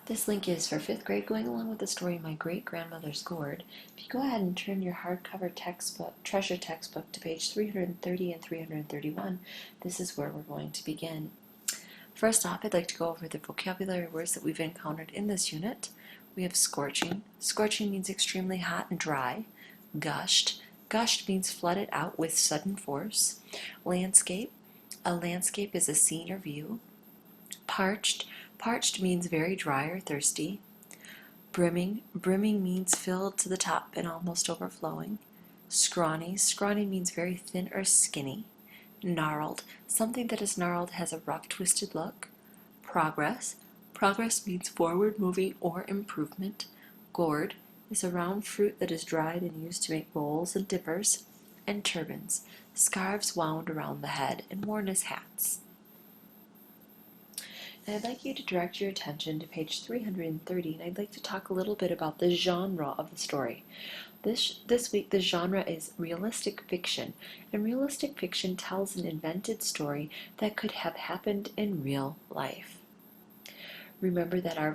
This link is for 5th grade, going along with the story My Great-Grandmother's Gourd. If you go ahead and turn your hardcover treasure textbook to page 330 and 331, this is where we're going to begin. First off, I'd like to go over the vocabulary words that we've encountered in this unit. We have scorching. Scorching means extremely hot and dry. Gushed. Gushed means flooded out with sudden force. Landscape. A landscape is a scene or view. Parched. Parched means very dry or thirsty. Brimming. Brimming means filled to the top and almost overflowing. Scrawny. Scrawny means very thin or skinny. Gnarled. Something that is gnarled has a rough, twisted look. Progress. Progress means forward moving or improvement. Gourd is a round fruit that is dried and used to make bowls and dippers. And turbans. Scarves wound around the head and worn as hats. And I'd like you to direct your attention to page 330, and I'd like to talk a little bit about the genre of the story. This week, the genre is realistic fiction, and realistic fiction tells an invented story that could have happened in real life. Remember that our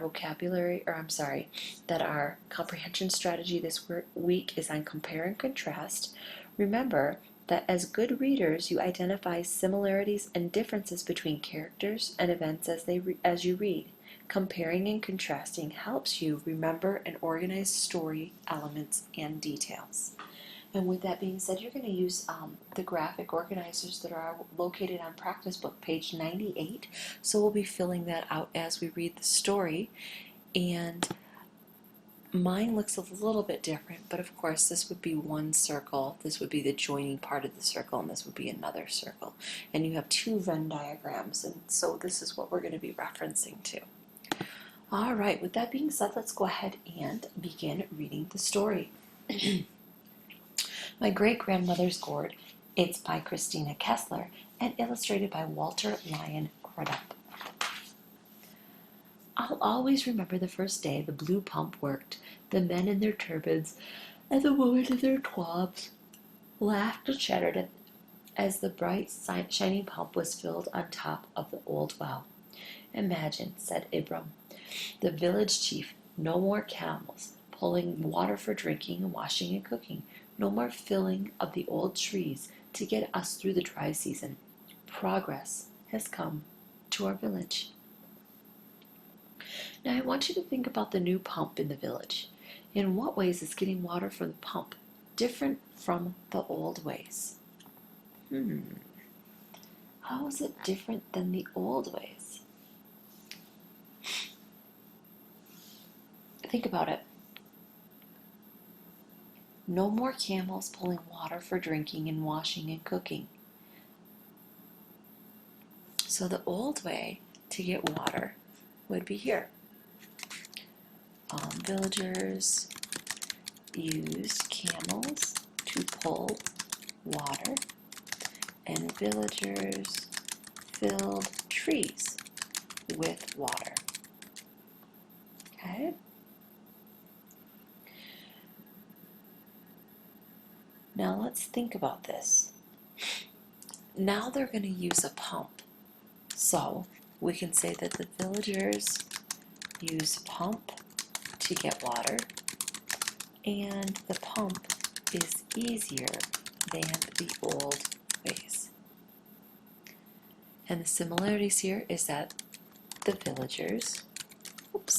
that our comprehension strategy this week is on compare and contrast. Remember that as good readers, you identify similarities and differences between characters and events as you read. Comparing and contrasting helps you remember and organize story elements and details. And with that being said, you're going to use the graphic organizers that are located on practice book page 98. So we'll be filling that out as we read the story. And mine looks a little bit different, but of course this would be one circle, this would be the joining part of the circle, and this would be another circle. And you have two Venn diagrams, and so this is what we're going to be referencing to. Alright, with that being said, let's go ahead and begin reading the story. My Great-Grandmother's Gourd. It's by Christina Kessler and illustrated by Walter Lyon Crudup. I'll always remember the first day the blue pump worked. The men in their turbans and the women in their twabs laughed and chattered as the bright, shining pump was filled on top of the old well. Imagine, said Ibram, the village chief, no more camels, pulling water for drinking and washing and cooking, no more filling of the old trees to get us through the dry season. Progress has come to our village. Now I want you to think about the new pump in the village. In what ways is getting water from the pump different from the old ways? How is it different than the old ways? Think about it. No more camels pulling water for drinking and washing and cooking. So the old way to get water would be here. Villagers used camels to pull water, and villagers filled trees with water. Okay? Now let's think about this. Now they're going to use a pump. So we can say that the villagers use a pump to get water, and the pump is easier than the old ways. And the similarities here is that the villagers,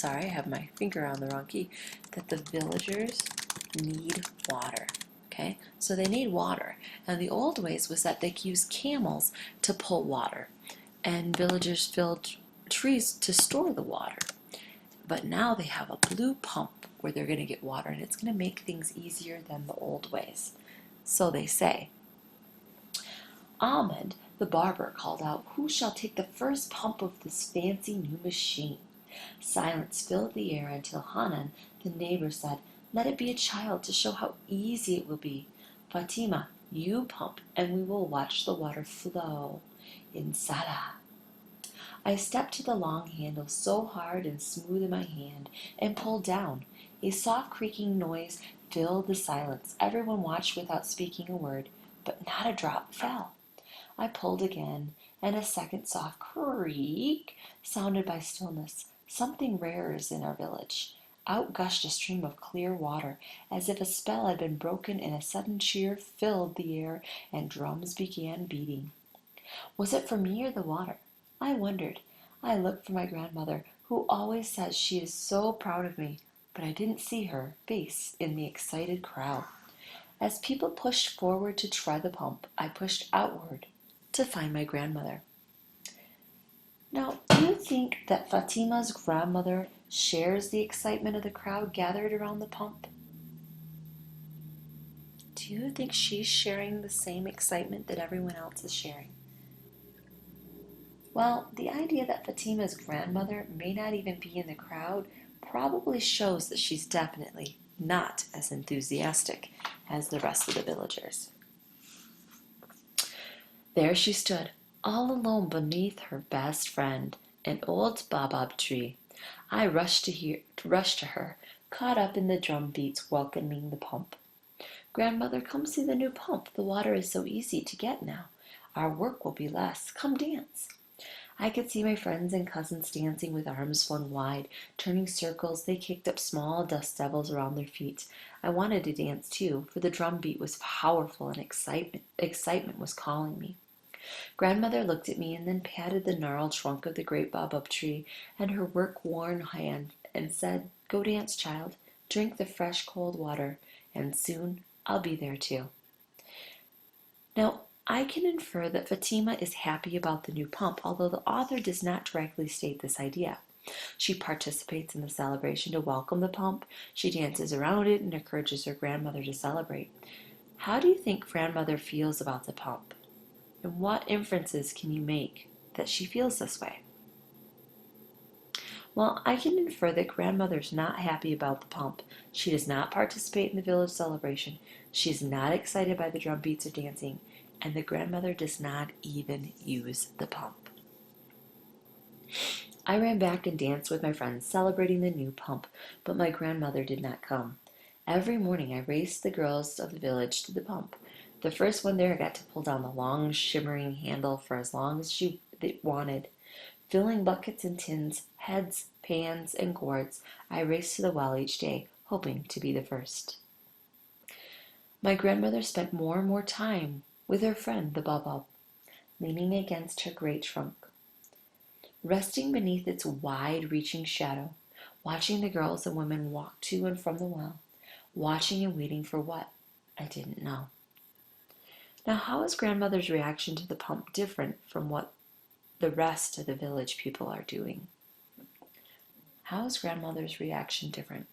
I have my finger on the wrong key, that the villagers need water. Okay, so they need water, and the old ways was that they used camels to pull water, and villagers filled trees to store the water. But now they have a blue pump where they're going to get water, and it's going to make things easier than the old ways. So they say. Ahmed, the barber, called out, "Who shall take the first pump of this fancy new machine?" Silence filled the air until Hanan, the neighbor, said, "Let it be a child to show how easy it will be. Fatima, you pump, and we will watch the water flow. Inshallah." I stepped to the long handle so hard and smooth in my hand and pulled down. A soft creaking noise filled the silence. Everyone watched without speaking a word, but not a drop fell. I pulled again, and a second soft creak sounded by stillness. Something rare is in our village. Out gushed a stream of clear water, as if a spell had been broken, and a sudden cheer filled the air, and drums began beating. Was it for me or the water? I wondered. I looked for my grandmother, who always says she is so proud of me, but I didn't see her face in the excited crowd. As people pushed forward to try the pump, I pushed outward to find my grandmother. Now, do you think that Fatima's grandmother shares the excitement of the crowd gathered around the pump? Do you think she's sharing the same excitement that everyone else is sharing? Well, the idea that Fatima's grandmother may not even be in the crowd probably shows that she's definitely not as enthusiastic as the rest of the villagers. There she stood, all alone beneath her best friend, an old baobab tree. I rushed to her, caught up in the drum beats welcoming the pump. Grandmother, come see the new pump. The water is so easy to get now. Our work will be less. Come dance. I could see my friends and cousins dancing with arms flung wide, turning circles. They kicked up small dust devils around their feet. I wanted to dance too, for the drum beat was powerful and excitement was calling me. Grandmother looked at me and then patted the gnarled trunk of the great baobab tree and her work-worn hand and said, "Go dance, child. Drink the fresh cold water, and soon I'll be there too." Now, I can infer that Fatima is happy about the new pump, although the author does not directly state this idea. She participates in the celebration to welcome the pump. She dances around it and encourages her grandmother to celebrate. How do you think grandmother feels about the pump? And what inferences can you make that she feels this way? Well, I can infer that grandmother's not happy about the pump. She does not participate in the village celebration. She is not excited by the drum beats or dancing, and the grandmother does not even use the pump. I ran back and danced with my friends, celebrating the new pump, but my grandmother did not come. Every morning I raced the girls of the village to the pump. The first one there got to pull down the long, shimmering handle for as long as she wanted. Filling buckets and tins, heads, pans, and gourds, I raced to the well each day, hoping to be the first. My grandmother spent more and more time with her friend, the baobab, leaning against her great trunk, resting beneath its wide-reaching shadow, watching the girls and women walk to and from the well, watching and waiting for what? I didn't know. Now, how is grandmother's reaction to the pump different from what the rest of the village people are doing? How is grandmother's reaction different?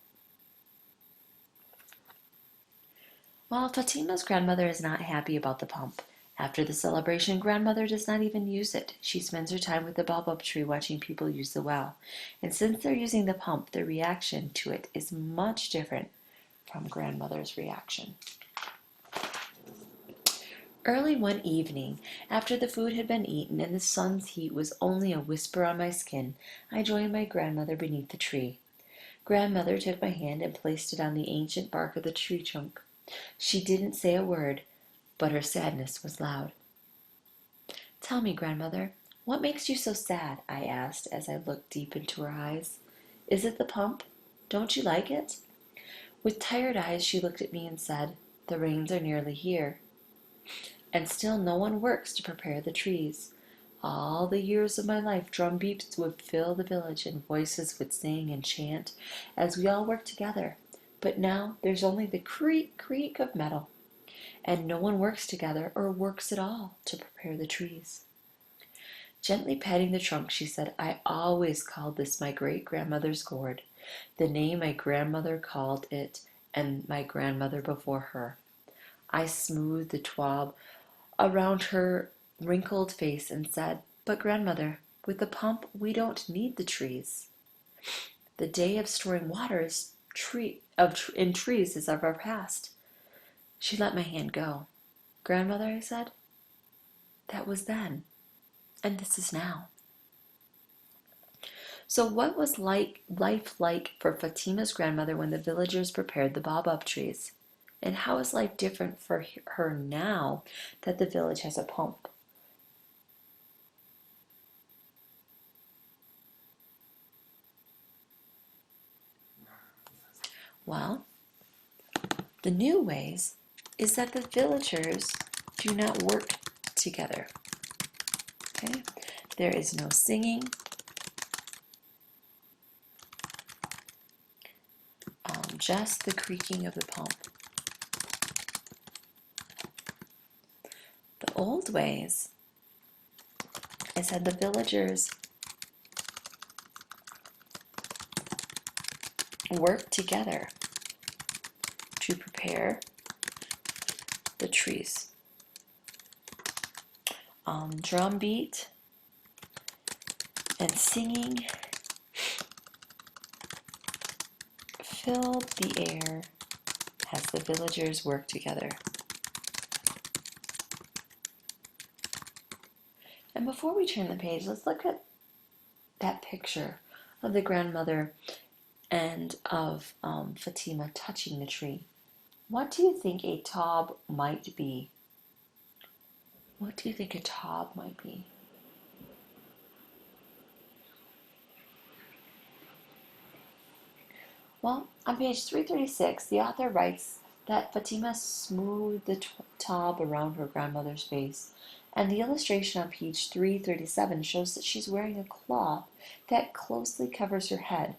Well, Fatima's grandmother is not happy about the pump. After the celebration, grandmother does not even use it. She spends her time with the baobab tree watching people use the well. And since they're using the pump, their reaction to it is much different from grandmother's reaction. Early one evening, after the food had been eaten and the sun's heat was only a whisper on my skin, I joined my grandmother beneath the tree. Grandmother took my hand and placed it on the ancient bark of the tree trunk. She didn't say a word, but her sadness was loud. "Tell me, grandmother, what makes you so sad?" I asked as I looked deep into her eyes. "Is it the pump? Don't you like it?" With tired eyes, she looked at me and said, "The rains are nearly here, and still no one works to prepare the trees. All the years of my life, drum beats would fill the village and voices would sing and chant as we all worked together. But now there's only the creak, creak of metal, and no one works together or works at all to prepare the trees." Gently patting the trunk, she said, "I always called this my great-grandmother's gourd, the name my grandmother called it and my grandmother before her." I smoothed the twab around her wrinkled face and said, "But grandmother, with the pump we don't need the trees. The day of storing water in trees is of our past." She let my hand go. "Grandmother," I said, "that was then, and this is now." So what was life like for Fatima's grandmother when the villagers prepared the baobab trees? And how is life different for her now that the village has a pump? Well, the new ways is that the villagers do not work together. Okay? There is no singing, just the creaking of the pump. The old ways is that the villagers work together to prepare the trees. Drum beat and singing filled the air as the villagers worked together. And before we turn the page, let's look at that picture of the grandmother and of Fatima touching the tree. What do you think a taub might be? What do you think a taub might be? Well, on page 336, the author writes that Fatima smoothed the taub around her grandmother's face, and the illustration on page 337 shows that she's wearing a cloth that closely covers her head.